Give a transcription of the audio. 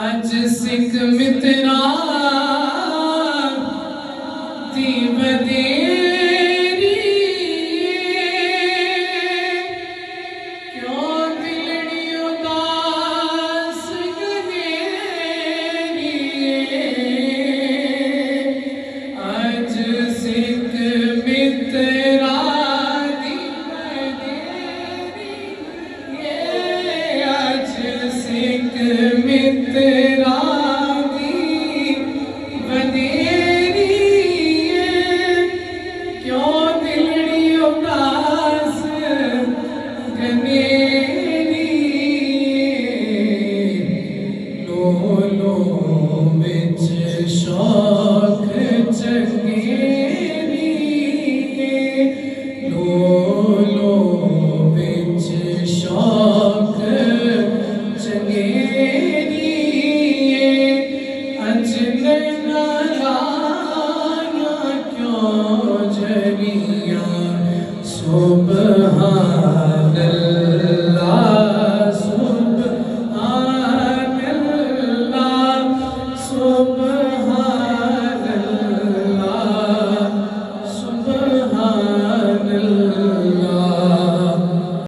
अज सिख मित्रा दी बदेरी क्यों दिलड़ी उदास गनेरी अज सिख मित्रा दी बदेरी अज सिख मित्रा दी बदेरी क्यों दिलड़ी उदास गनेरी लो लो विच शौक